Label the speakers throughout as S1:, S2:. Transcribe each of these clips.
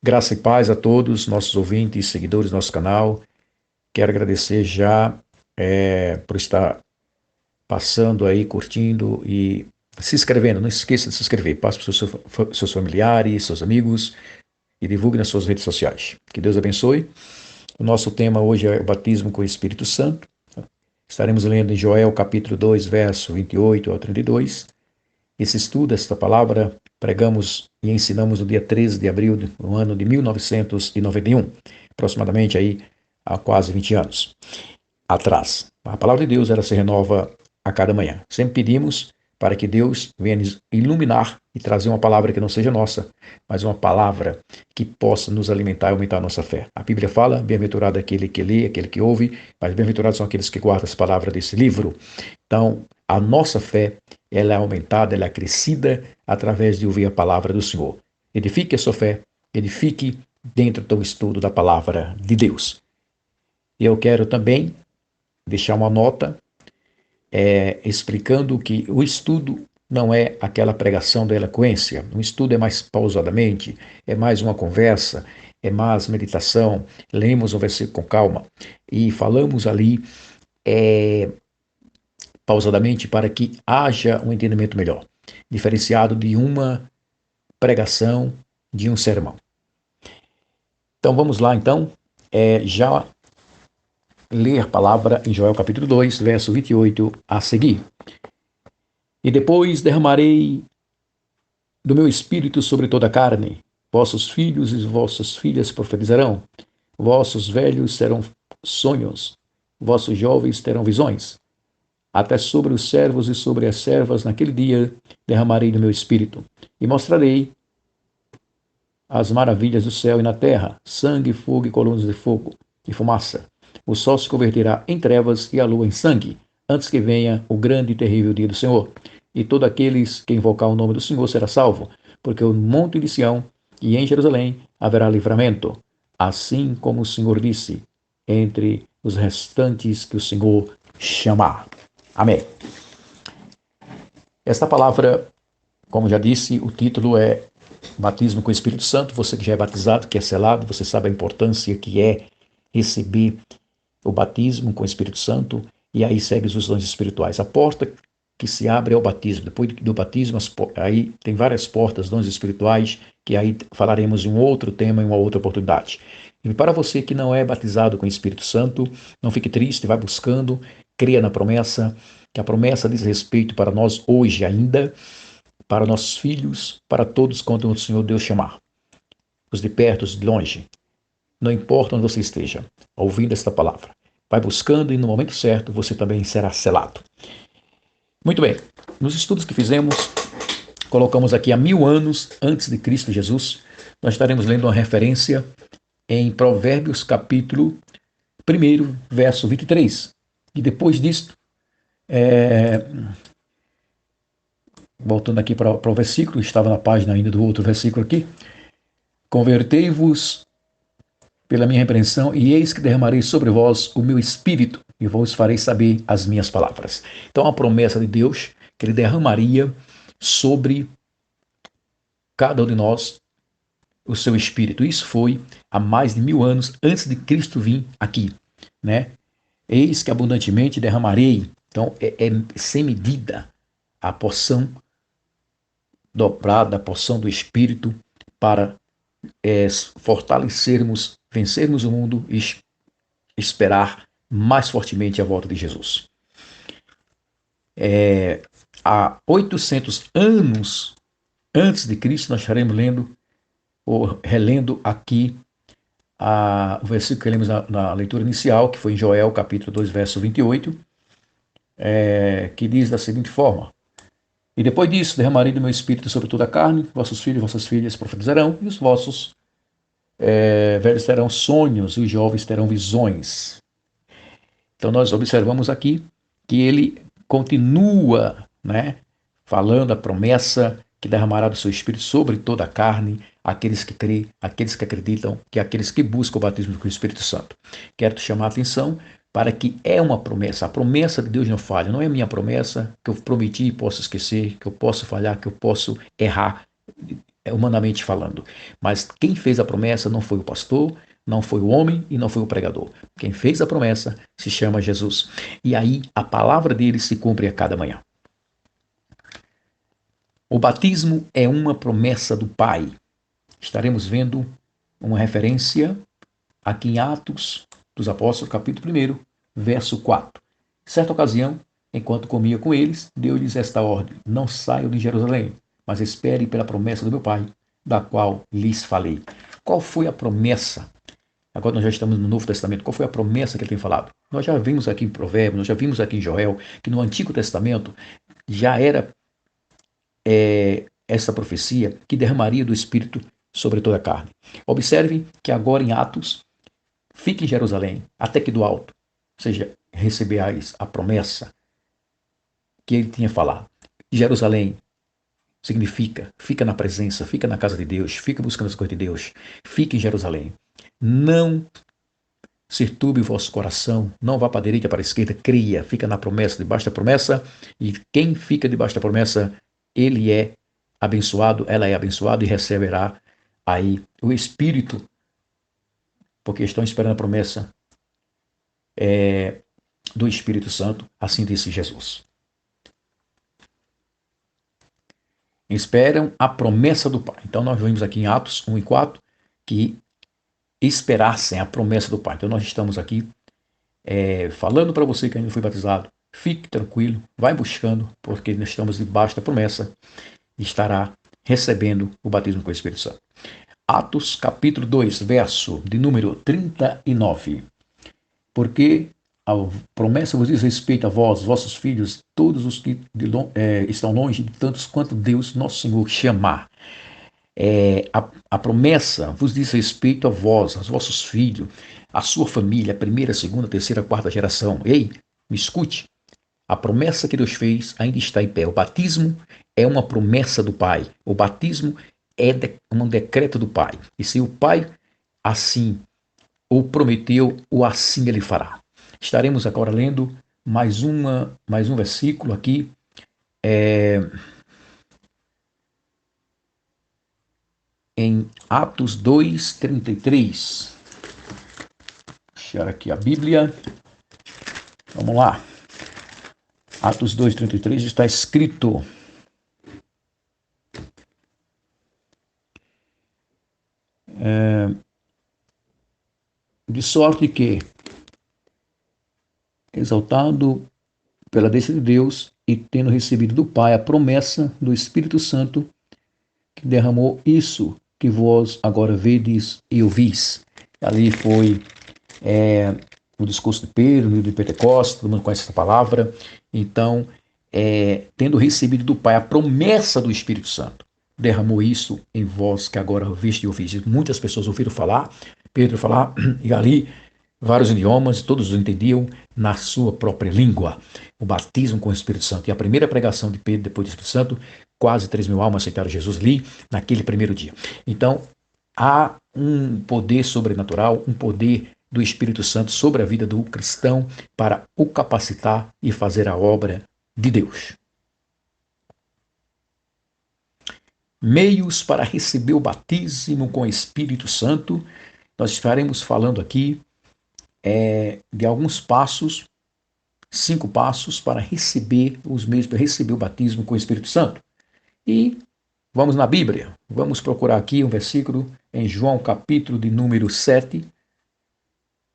S1: Graça e paz a todos, nossos ouvintes, seguidores do nosso canal. Quero agradecer já por estar passando aí, curtindo e se inscrevendo. Não esqueça de se inscrever. Passe para os seus familiares, seus amigos e divulgue nas suas redes sociais. Que Deus abençoe. O nosso tema hoje é o batismo com o Espírito Santo. Estaremos lendo em Joel capítulo 2, verso 28 ao 32. Esse estudo, esta palavra, pregamos e ensinamos no dia 13 de abril do ano de 1991, aproximadamente aí há quase 20 anos atrás. A palavra de Deus, ela se renova a cada manhã. Sempre pedimos para que Deus venha nos iluminar e trazer uma palavra que não seja nossa, mas uma palavra que possa nos alimentar e aumentar a nossa fé. A Bíblia fala, bem-aventurado aquele que lê, aquele que ouve, mas bem-aventurados são aqueles que guardam as palavras desse livro. Então, a nossa fé, ela é aumentada, ela é acrescida através de ouvir a palavra do Senhor. Edifique a sua fé, edifique dentro do estudo da palavra de Deus. E eu quero também deixar uma nota explicando que o estudo não é aquela pregação da eloquência. O estudo é mais pausadamente, é mais uma conversa, é mais meditação. Lemos o versículo com calma e falamos ali pausadamente para que haja um entendimento melhor, diferenciado de uma pregação, de um sermão. Então vamos lá, já ler a palavra em Joel capítulo 2, verso 28 a seguir. E depois derramarei do meu espírito sobre toda a carne. Vossos filhos e vossas filhas profetizarão. Vossos velhos terão sonhos. Vossos jovens terão visões. Até sobre os servos e sobre as servas naquele dia derramarei do meu espírito. E mostrarei as maravilhas do céu e na terra, sangue, fogo e colunas de fogo e fumaça. O sol se converterá em trevas e a lua em sangue, antes que venha o grande e terrível dia do Senhor. E todos aqueles que invocar o nome do Senhor será salvo, porque o monte de Sião e em Jerusalém haverá livramento, assim como o Senhor disse, entre os restantes que o Senhor chamar. Amém. Esta palavra, como já disse, o título é Batismo com o Espírito Santo. Você que já é batizado, que é selado, você sabe a importância que é receber o batismo com o Espírito Santo, e aí segue os dons espirituais. A porta que se abre é o batismo. Depois do batismo, aí tem várias portas, dons espirituais, que aí falaremos em um outro tema, em uma outra oportunidade. E para você que não é batizado com o Espírito Santo, não fique triste, vai buscando, creia na promessa, que a promessa diz respeito para nós hoje ainda, para nossos filhos, para todos quanto o Senhor Deus chamar. Os de perto, os de longe. Não importa onde você esteja, ouvindo esta palavra. Vai buscando e no momento certo você também será selado. Muito bem, nos estudos que fizemos, colocamos aqui há 1000 anos antes de Cristo Jesus. Nós estaremos lendo uma referência em Provérbios capítulo 1, verso 23. E depois disto, voltando aqui para o versículo, estava na página ainda do outro versículo aqui. Convertei-vos pela minha repreensão, e eis que derramarei sobre vós o meu espírito, e vos farei saber as minhas palavras. Então, a promessa de Deus, que ele derramaria sobre cada um de nós o seu espírito. Isso foi há mais de 1000 anos antes de Cristo vir aqui, né? Eis que abundantemente derramarei. Então, é sem medida a porção dobrada, a porção do espírito para fortalecermos, vencermos o mundo e esperar mais fortemente a volta de Jesus. Há 800 anos antes de Cristo, nós estaremos lendo ou relendo aqui o versículo que lemos na leitura inicial, que foi em Joel capítulo 2, verso 28, que diz da seguinte forma: E depois disso derramarei do meu espírito sobre toda a carne, vossos filhos e vossas filhas profetizarão, e os vossos velhos terão sonhos, e os jovens terão visões. Então nós observamos aqui que ele continua, falando a promessa que derramará do seu espírito sobre toda a carne, aqueles que creem, aqueles que acreditam, que aqueles que buscam o batismo com o Espírito Santo. Quero te chamar a atenção para que é uma promessa. A promessa de Deus não falha. Não é minha promessa que eu prometi e posso esquecer, que eu posso falhar, que eu posso errar. humanamente falando. Mas quem fez a promessa não foi o pastor, não foi o homem e não foi o pregador. Quem fez a promessa se chama Jesus. E aí a palavra dele se cumpre a cada manhã. O batismo é uma promessa do Pai. Estaremos vendo uma referência aqui em Atos dos Apóstolos, capítulo 1, verso 4. Certa ocasião, enquanto comia com eles, deu-lhes esta ordem: não saiam de Jerusalém, mas esperem pela promessa do meu Pai, da qual lhes falei. Qual foi a promessa? Agora nós já estamos no Novo Testamento. Qual foi a promessa que ele tem falado? Nós já vimos aqui em Provérbios, nós já vimos aqui em Joel, que no Antigo Testamento já era essa profecia que derramaria do Espírito sobre toda a carne. Observe que agora em Atos, fique em Jerusalém, até que do alto, ou seja, recebeais a promessa que ele tinha falado. Jerusalém significa, fica na presença, fica na casa de Deus, fica buscando as coisas de Deus, fique em Jerusalém. Não se turbe o vosso coração, não vá para a direita, para a esquerda, cria, fica na promessa, debaixo da promessa, e quem fica debaixo da promessa, ele é abençoado, ela é abençoada e receberá aí o Espírito, porque estão esperando a promessa do Espírito Santo, assim disse Jesus. Esperam a promessa do Pai. Então nós vimos aqui em Atos 1 e 4 que esperassem a promessa do Pai. Então nós estamos aqui falando para você que ainda não foi batizado, fique tranquilo, vai buscando, porque nós estamos debaixo da promessa e estará recebendo o batismo com o Espírito Santo. Atos capítulo 2, verso de número 39. Porque a promessa vos diz respeito a vós, vossos filhos, todos os que estão longe de tantos quanto Deus, nosso Senhor, chamar. A promessa vos diz respeito a vós, aos vossos filhos, a sua família, a primeira, segunda, terceira, quarta geração. Ei, me escute. A promessa que Deus fez ainda está em pé. O batismo é uma promessa do Pai. O batismo é um decreto do Pai. E se o Pai assim o prometeu, o assim ele fará. Estaremos agora lendo mais um versículo aqui. Em Atos 2:33. Deixar aqui a Bíblia. Vamos lá. Atos 2:33 está escrito: de sorte que, exaltado pela destra de Deus e tendo recebido do Pai a promessa do Espírito Santo, que derramou isso que vós agora vedes e ouvis. Ali foi o discurso de Pedro, no dia de Pentecostes, todo mundo conhece essa palavra. Então, tendo recebido do Pai a promessa do Espírito Santo, derramou isso em vós que agora viste e ouvis. Muitas pessoas ouviram falar, Pedro falar, e ali vários idiomas, todos entendiam na sua própria língua. O batismo com o Espírito Santo. E a primeira pregação de Pedro depois do Espírito Santo, quase 3.000 almas aceitaram Jesus ali, naquele primeiro dia. Então, há um poder sobrenatural, um poder do Espírito Santo sobre a vida do cristão para o capacitar e fazer a obra de Deus. Meios para receber o batismo com o Espírito Santo. Nós estaremos falando aqui de alguns passos, 5 passos para receber os meios para receber o batismo com o Espírito Santo. E vamos na Bíblia. Vamos procurar aqui um versículo em João capítulo de número 7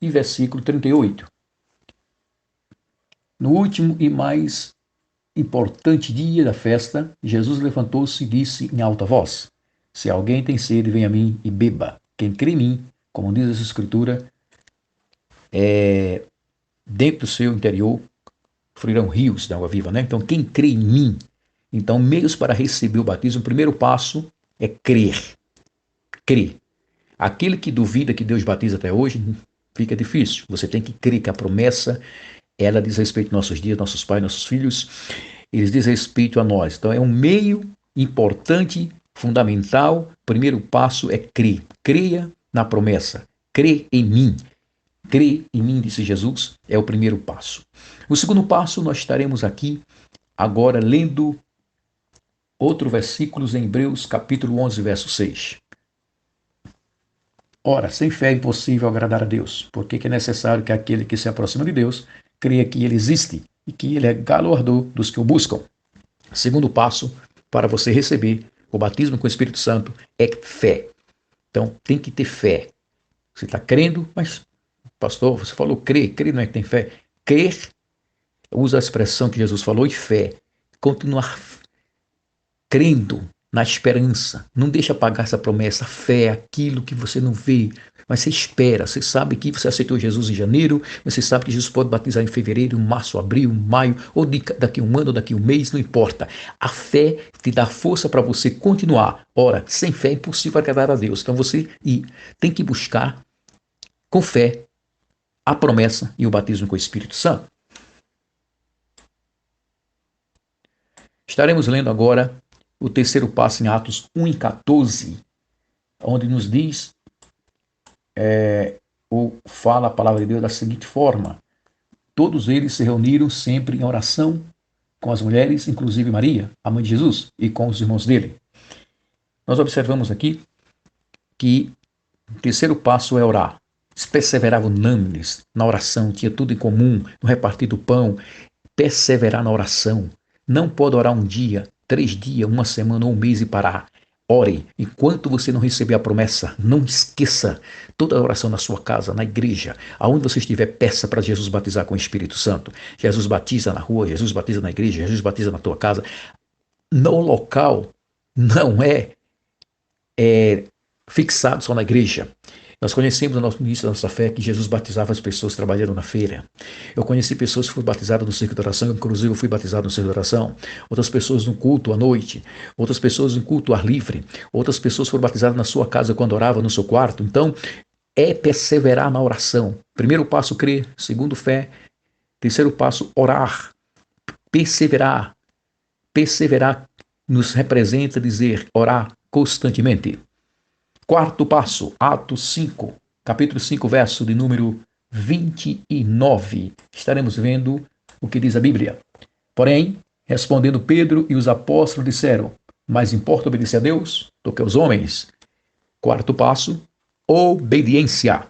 S1: e versículo 38. No último e mais importante dia da festa, Jesus levantou-se e disse em alta voz: se alguém tem sede, venha a mim e beba. Quem crê em mim, como diz essa escritura, dentro do seu interior fluirão rios de água viva, né? Então, quem crê em mim, então, meios para receber o batismo, o primeiro passo é crer. Crer. Aquele que duvida que Deus batiza até hoje, fica difícil. Você tem que crer que a promessa, ela diz respeito aos nossos dias, nossos pais, nossos filhos, eles diz respeito a nós. Então, é um meio importante, fundamental. O primeiro passo é crer. Creia na promessa. Crê em mim. Crê em mim, disse Jesus, é o primeiro passo. O segundo passo, nós estaremos aqui agora lendo outro versículo em Hebreus, capítulo 11, verso 6. Ora, sem fé é impossível agradar a Deus, porque é necessário que aquele que se aproxima de Deus creia que ele existe e que ele é galardoador dos que o buscam. Segundo passo para você receber o batismo com o Espírito Santo é fé. Então, tem que ter fé. Você está crendo, mas, pastor, você falou crer. Crer não é que tem fé. Crer, usa a expressão que Jesus falou, e fé. Continuar crendo na esperança. Não deixa apagar essa promessa. Fé é aquilo que você não vê, mas você espera. Você sabe que você aceitou Jesus em janeiro, você sabe que Jesus pode batizar em fevereiro, março, abril, maio, ou daqui a um ano, ou daqui a um mês, não importa. A fé te dá força para você continuar. Ora, sem fé é impossível agradar a Deus. Então você tem que buscar com fé a promessa e o batismo com o Espírito Santo. Estaremos lendo agora o terceiro passo em Atos 1:14, onde nos diz, ou fala a palavra de Deus da seguinte forma: todos eles se reuniram sempre em oração com as mulheres, inclusive Maria, a mãe de Jesus, e com os irmãos dele. Nós observamos aqui que o terceiro passo é orar. Eles perseveravam unânimes na oração, tinha tudo em comum, no repartir do pão, perseverar na oração. Não pode orar um dia, 3 dias, uma semana ou um mês e parar. Ore, enquanto você não receber a promessa, não esqueça toda a oração na sua casa, na igreja, aonde você estiver, peça para Jesus batizar com o Espírito Santo. Jesus batiza na rua, Jesus batiza na igreja, Jesus batiza na tua casa. No local não é fixado só na igreja. Nós conhecemos no nosso início da nossa fé que Jesus batizava as pessoas trabalhando na feira. Eu conheci pessoas que foram batizadas no circo de oração, inclusive eu fui batizado no circo de oração. Outras pessoas no culto à noite, outras pessoas no culto ao ar livre, outras pessoas foram batizadas na sua casa quando orava no seu quarto. Então, é perseverar na oração. Primeiro passo, crer. Segundo, fé. Terceiro passo, orar. Perseverar. Perseverar nos representa dizer, orar constantemente. Quarto passo, Atos 5, capítulo 5, verso de número 29. Estaremos vendo o que diz a Bíblia. Porém, respondendo Pedro e os apóstolos disseram: mais importa obedecer a Deus do que aos homens. Quarto passo, obediência.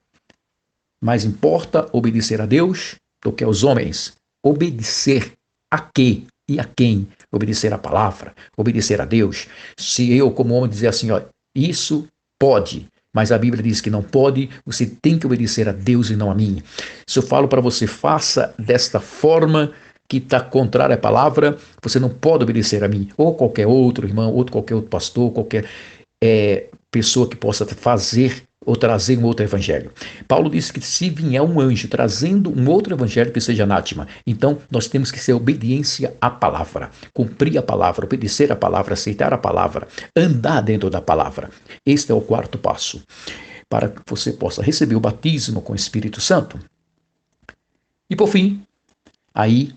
S1: Mais importa obedecer a Deus do que aos homens. Obedecer a quê e a quem? Obedecer a palavra, obedecer a Deus. Se eu, como homem, dizer assim, ó, isso pode, mas a Bíblia diz que não pode, você tem que obedecer a Deus e não a mim. Se eu falo para você, faça desta forma que está contrária à palavra, você não pode obedecer a mim, ou qualquer outro irmão, ou qualquer outro pastor, qualquer pessoa que possa fazer ou trazer um outro evangelho. Paulo disse que se vier um anjo trazendo um outro evangelho que seja anátema, então nós temos que ser obediência à palavra, cumprir a palavra, obedecer a palavra, aceitar a palavra, andar dentro da palavra. Este é o quarto passo, para que você possa receber o batismo com o Espírito Santo. E por fim, aí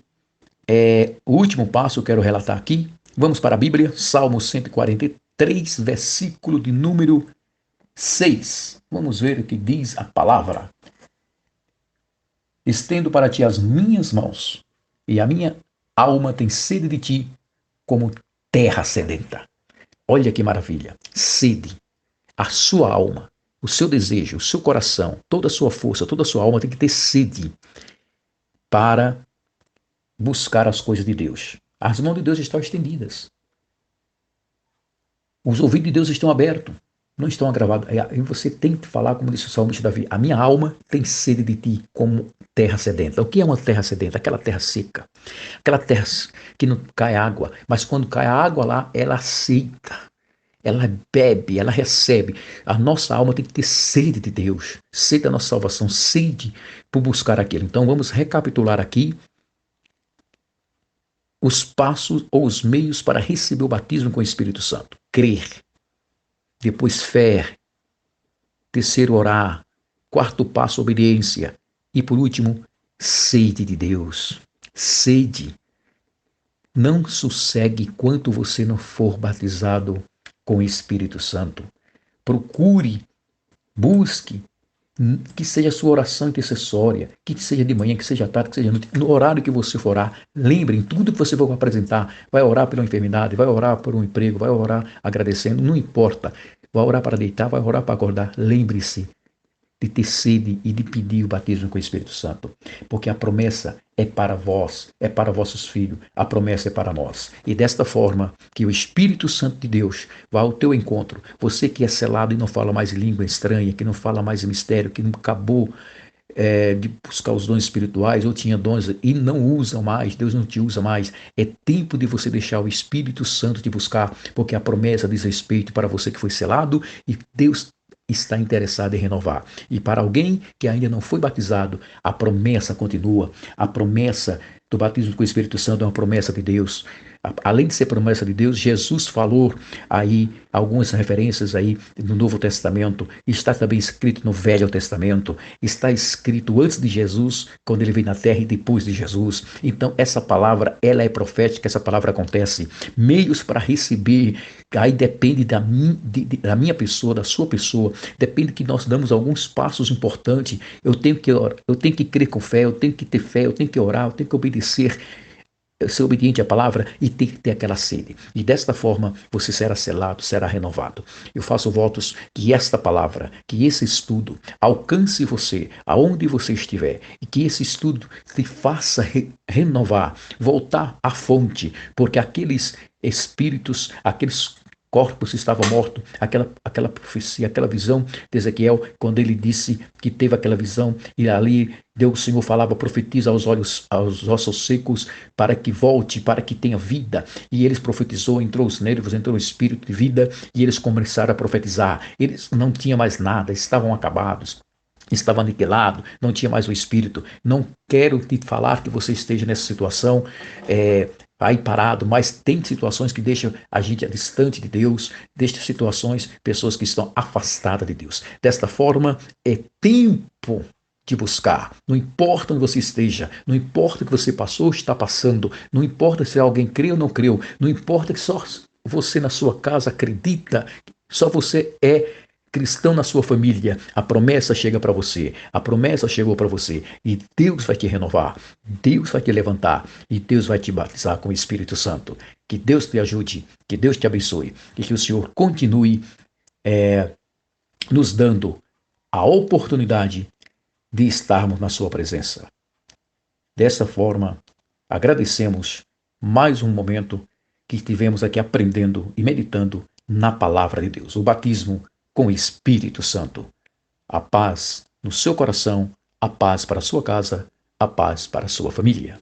S1: o último passo eu quero relatar aqui. Vamos para a Bíblia, Salmo 143, versículo de número 6. Vamos ver o que diz a palavra. Estendo para ti as minhas mãos, e a minha alma tem sede de ti, como terra sedenta. Olha que maravilha. Sede. A sua alma, o seu desejo, o seu coração, toda a sua força, toda a sua alma tem que ter sede para buscar as coisas de Deus. As mãos de Deus estão estendidas. Os ouvidos de Deus estão abertos. Não estão agravados. E você tem que falar, como disse o salmista Davi, a minha alma tem sede de ti, como terra sedenta. O que é uma terra sedenta? Aquela terra seca. Aquela terra que não cai água. Mas quando cai a água lá, ela aceita. Ela bebe, ela recebe. A nossa alma tem que ter sede de Deus. Sede da nossa salvação. Sede por buscar aquilo. Então vamos recapitular aqui os passos ou os meios para receber o batismo com o Espírito Santo. Crer. Depois fé. Terceiro, orar. Quarto passo, obediência. E por último, sede de Deus. Sede. Não sossegue enquanto você não for batizado com o Espírito Santo. Procure, busque Que seja a sua oração intercessória, que seja de manhã, que seja à tarde, que seja à noite, no horário que você for orar, lembre em tudo que você for apresentar, vai orar pela enfermidade, vai orar por um emprego, vai orar agradecendo, não importa, vai orar para deitar, vai orar para acordar, lembre-se de ter sede e de pedir o batismo com o Espírito Santo, porque a promessa é para vós, é para vossos filhos, a promessa é para nós. E desta forma que o Espírito Santo de Deus vá ao teu encontro, você que é selado e não fala mais língua estranha, que não fala mais mistério, que não acabou de buscar os dons espirituais, ou tinha dons e não usa mais, Deus não te usa mais, é tempo de você deixar o Espírito Santo te buscar, porque a promessa diz respeito para você que foi selado e Deus está interessado em renovar. E para alguém que ainda não foi batizado, a promessa continua. A promessa do batismo com o Espírito Santo é uma promessa de Deus. Além de ser promessa de Deus, Jesus falou aí algumas referências aí no Novo Testamento, está também escrito no Velho Testamento, está escrito antes de Jesus, quando ele veio na terra, e depois de Jesus. Então essa palavra, ela é profética, essa palavra acontece. Meios para receber, aí depende da minha pessoa, da sua pessoa, depende que nós damos alguns passos importantes. Eu tenho que crer com fé, eu tenho que ter fé, eu tenho que orar, eu tenho que obedecer, ser obediente à palavra e tem que ter aquela sede. E desta forma você será selado, será renovado. Eu faço votos que esta palavra, que esse estudo alcance você, aonde você estiver, e que esse estudo te faça renovar, voltar à fonte, porque aqueles espíritos, aqueles corpos estavam mortos, aquela profecia, aquela visão de Ezequiel, quando ele disse que teve aquela visão, e ali Deus, o Senhor, falava, profetiza aos olhos, aos ossos secos, para que volte, para que tenha vida. E eles profetizou, entrou os nervos, entrou o espírito de vida, e eles começaram a profetizar. Eles não tinham mais nada, estavam acabados, estava aniquilado, não tinha mais o espírito. Não quero te falar que você esteja nessa situação aí parado, mas tem situações que deixam a gente distante de Deus, deixam situações, pessoas que estão afastadas de Deus. Desta forma, é tempo de buscar. Não importa onde você esteja, não importa o que você passou ou está passando, não importa se alguém creu ou não creu, não importa que só você na sua casa acredita, só você é cristão na sua família, a promessa chega para você, a promessa chegou para você e Deus vai te renovar, Deus vai te levantar e Deus vai te batizar com o Espírito Santo. Que Deus te ajude, que Deus te abençoe e que o Senhor continue nos dando a oportunidade de estarmos na sua presença. Dessa forma, agradecemos mais um momento que estivemos aqui aprendendo e meditando na palavra de Deus, o batismo com o Espírito Santo. A paz no seu coração, a paz para a sua casa, a paz para a sua família.